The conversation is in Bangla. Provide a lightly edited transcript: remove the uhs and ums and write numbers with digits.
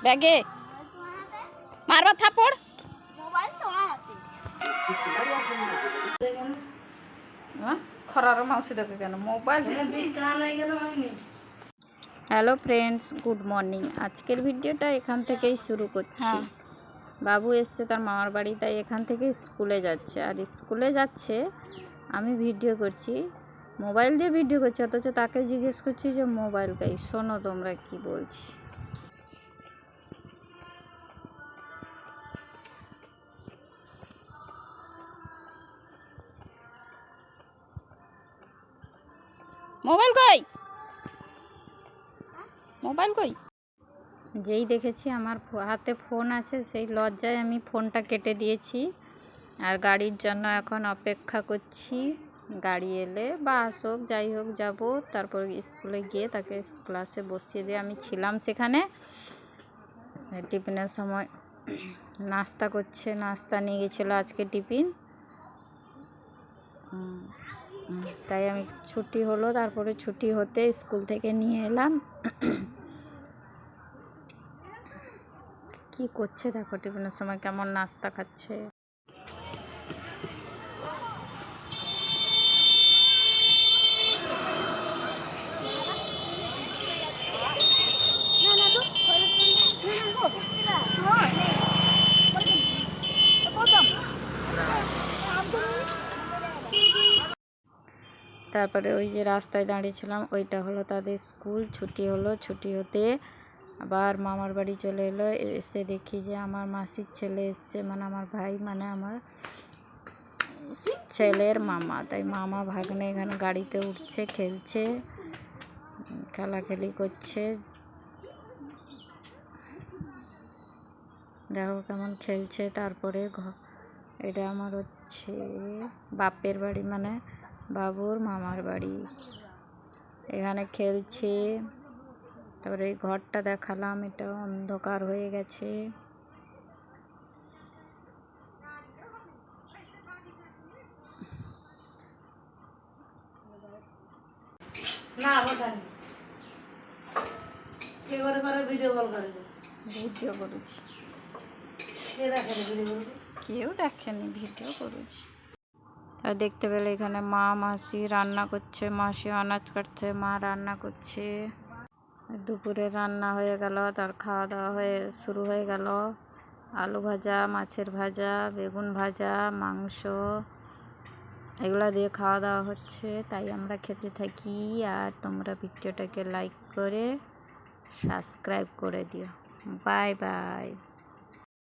ব্যাগে মারবার থাপড়। খরার মাউসি দেখে কেন mobile. Hello friends, good morning. আজকের ভিডিওটা এখান থেকেই শুরু করছি। বাবু এসছে তার মামার বাড়ি, তাই এখান থেকে স্কুলে যাচ্ছে। আর স্কুলে যাচ্ছে আমি ভিডিও করছি, মোবাইল দিয়ে ভিডিও করছি, অথচ তাকে জিজ্ঞেস করছি যে মোবাইল গাই। শোনো তোমরা কি বলছি। মোবাইল কই, মোবাইল কই। যেই দেখেছি আমার হাতে ফোন আছে, সেই লজ্জায় আমি ফোনটা কেটে দিয়েছি। আর গাড়ির জন্য এখন অপেক্ষা করছি। গাড়ি এলে বা আসুক, যাই হোক যাব। তারপর স্কুলে গিয়ে তাকে ক্লাসে বসিয়ে দিয়ে আমি ছিলাম সেখানে। টিফিনের সময় নাস্তা করছে, নাস্তা নিয়ে গেছিলো আজকে টিফিন, তাই আমি ছুটি হলো। তারপরে ছুটি হতে স্কুল থেকে নিয়ে এলাম। কি করছে দেখো, টিফিনের সময় কেমন নাস্তা খাচ্ছে। তারপরে ওই যে রাস্তায় দাঁড়িয়েছিলাম, ওইটা হলো তাদের স্কুল। ছুটি হলো, ছুটি হতে আবার মামার বাড়ি চলে এলো। এসে দেখি যে আমার মাসির ছেলে এসছে, মানে আমার ভাই, মানে আমার ছেলের মামা। তাই মামা ভাগ্নে এখানে গাড়িতে উঠছে, খেলছে, খেলাখেলি করছে। দেখো কেমন খেলছে। তারপরে এটা আমার হচ্ছে বাপের বাড়ি, মানে বাবুর মামার বাড়ি। এখানে খেলছে। তারপরে এই ঘরটা দেখালাম, এটা অন্ধকার হয়ে গেছে। ভিডিও করেছি, কেউ দেখেনি, ভিডিও করেছি। আর দেখতে পেলে এখানে মা মাসি রান্না করছে, মাসি আনাজ কাটছে, মা রান্না করছে। দুপুরে রান্না হয়ে গেল, তার খাওয়া দাওয়া শুরু হয়ে গেল। আলু ভাজা, মাছের ভাজা, বেগুন ভাজা, মাংস, এগুলো দিয়ে খাওয়া দাওয়া হচ্ছে। তাই আমরা খেতে থাকি। আর তোমরা ভিডিওটাকে লাইক করে সাবস্ক্রাইব করে দিও। Bye bye.